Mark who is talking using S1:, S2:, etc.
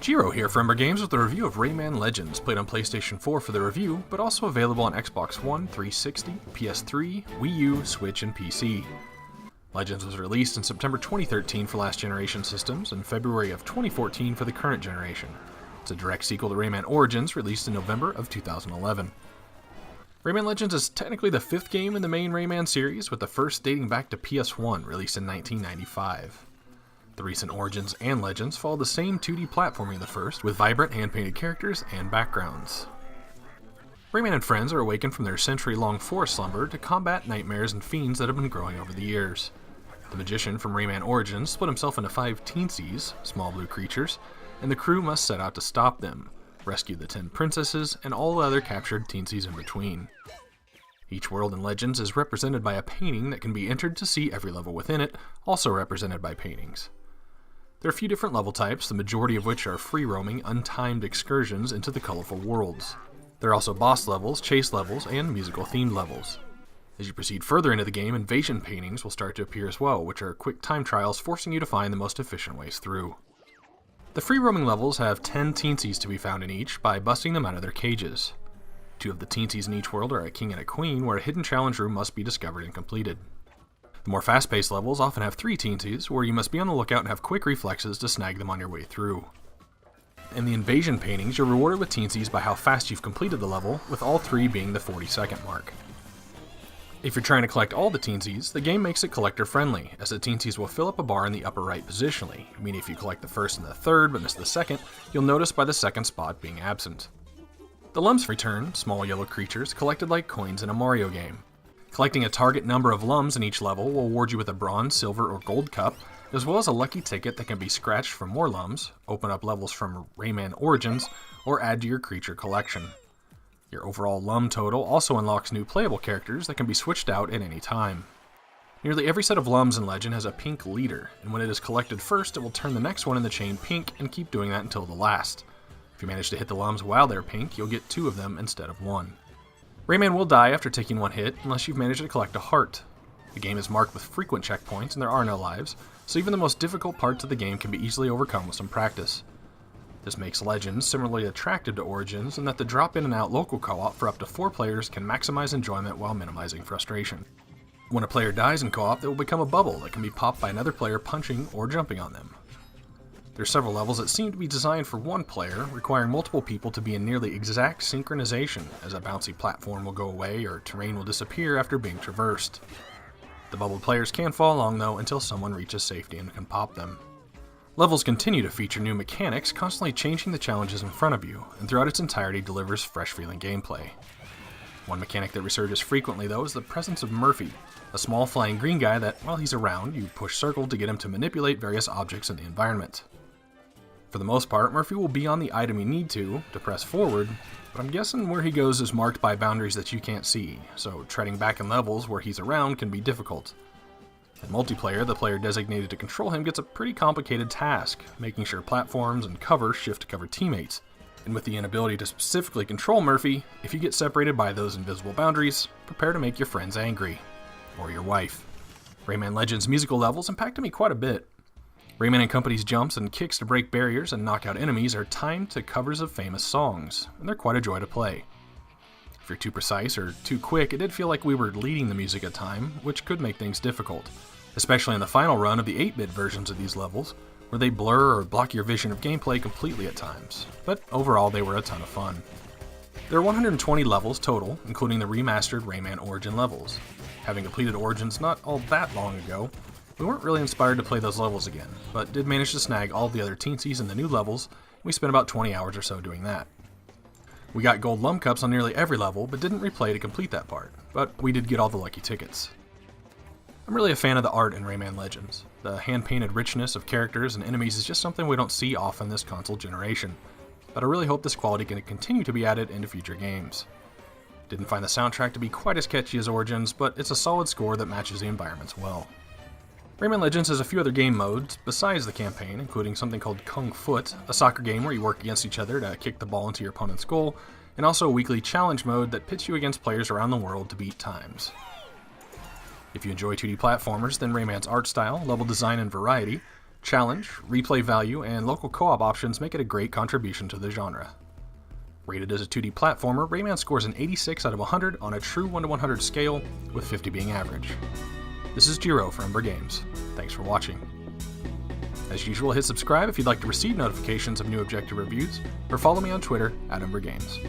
S1: Jiro here for Umbra Games with a review of Rayman Legends, played on PlayStation 4 for the review, but also available on Xbox One, 360, PS3, Wii U, Switch, and PC. Legends was released in September 2013 for last generation systems and February of 2014 for the current generation. It's a direct sequel to Rayman Origins, released in November of 2011. Rayman Legends is technically the fifth game in the main Rayman series, with the first dating back to PS1, released in 1995. The recent Origins and Legends follow the same 2D platforming of the first, with vibrant hand-painted characters and backgrounds. Rayman and friends are awakened from their century-long forest slumber to combat nightmares and fiends that have been growing over the years. The magician from Rayman Origins split himself into 5 teensies, small blue creatures, and the crew must set out to stop them, rescue the 10 princesses, and all the other captured teensies in between. Each world in Legends is represented by a painting that can be entered to see every level within it, also represented by paintings. There are a few different level types, the majority of which are free-roaming, untimed excursions into the colorful worlds. There are also boss levels, chase levels, and musical-themed levels. As you proceed further into the game, invasion paintings will start to appear as well, which are quick time trials forcing you to find the most efficient ways through. The free-roaming levels have 10 teensies to be found in each by busting them out of their cages. 2 of the teensies in each world are a king and a queen, where a hidden challenge room must be discovered and completed. The more fast-paced levels often have 3 teensies, where you must be on the lookout and have quick reflexes to snag them on your way through. In the invasion paintings, you're rewarded with teensies by how fast you've completed the level, with all 3 being the 40-second mark. If you're trying to collect all the teensies, the game makes it collector-friendly, as the teensies will fill up a bar in the upper right positionally, meaning if you collect the first and the third but miss the second, you'll notice by the second spot being absent. The Lums return, small yellow creatures collected like coins in a Mario game. Collecting a target number of Lums in each level will award you with a bronze, silver, or gold cup, as well as a lucky ticket that can be scratched for more Lums, open up levels from Rayman Origins, or add to your creature collection. Your overall Lum total also unlocks new playable characters that can be switched out at any time. Nearly every set of Lums in Legend has a pink leader, and when it is collected first, it will turn the next one in the chain pink and keep doing that until the last. If you manage to hit the Lums while they're pink, you'll get 2 of them instead of 1. Rayman will die after taking 1 hit, unless you've managed to collect a heart. The game is marked with frequent checkpoints, and there are no lives, so even the most difficult parts of the game can be easily overcome with some practice. This makes Legends similarly attractive to Origins, in that the drop in and out local co-op for up to 4 players can maximize enjoyment while minimizing frustration. When a player dies in co-op, they will become a bubble that can be popped by another player punching or jumping on them. There are several levels that seem to be designed for 1 player, requiring multiple people to be in nearly exact synchronization, as a bouncy platform will go away or terrain will disappear after being traversed. The bubbled players can fall along though until someone reaches safety and can pop them. Levels continue to feature new mechanics, constantly changing the challenges in front of you, and throughout its entirety delivers fresh-feeling gameplay. One mechanic that resurges frequently though is the presence of Murphy, a small flying green guy that, while he's around, you push circle to get him to manipulate various objects in the environment. For the most part, Murphy will be on the item you need to press forward, but I'm guessing where he goes is marked by boundaries that you can't see, so treading back in levels where he's around can be difficult. In multiplayer, the player designated to control him gets a pretty complicated task, making sure platforms and cover shift to cover teammates. And with the inability to specifically control Murphy, if you get separated by those invisible boundaries, prepare to make your friends angry. Or your wife. Rayman Legends musical levels impacted me quite a bit. Rayman and Company's jumps and kicks to break barriers and knock out enemies are timed to covers of famous songs, and they're quite a joy to play. If you're too precise or too quick, it did feel like we were leading the music at time, which could make things difficult, especially in the final run of the 8-bit versions of these levels, where they blur or block your vision of gameplay completely at times, but overall they were a ton of fun. There are 120 levels total, including the remastered Rayman Origin levels. Having completed Origins not all that long ago, we weren't really inspired to play those levels again, but did manage to snag all the other teensies in the new levels, and we spent about 20 hours or so doing that. We got gold Lum Cups on nearly every level, but didn't replay to complete that part, but we did get all the lucky tickets. I'm really a fan of the art in Rayman Legends. The hand-painted richness of characters and enemies is just something we don't see often this console generation, but I really hope this quality can continue to be added into future games. Didn't find the soundtrack to be quite as catchy as Origins, but it's a solid score that matches the environments well. Rayman Legends has a few other game modes besides the campaign, including something called Kung Foot, a soccer game where you work against each other to kick the ball into your opponent's goal, and also a weekly challenge mode that pits you against players around the world to beat times. If you enjoy 2D platformers, then Rayman's art style, level design, and variety Challenge, replay value, and local co-op options make it a great contribution to the genre. Rated as a 2D platformer, Rayman scores an 86 out of 100 on a true 1-to-100 scale, with 50 being average. This is Jiro for Umbra Games. Thanks for watching. As usual, hit subscribe if you'd like to receive notifications of new objective reviews, or follow me on Twitter @Umbra Games.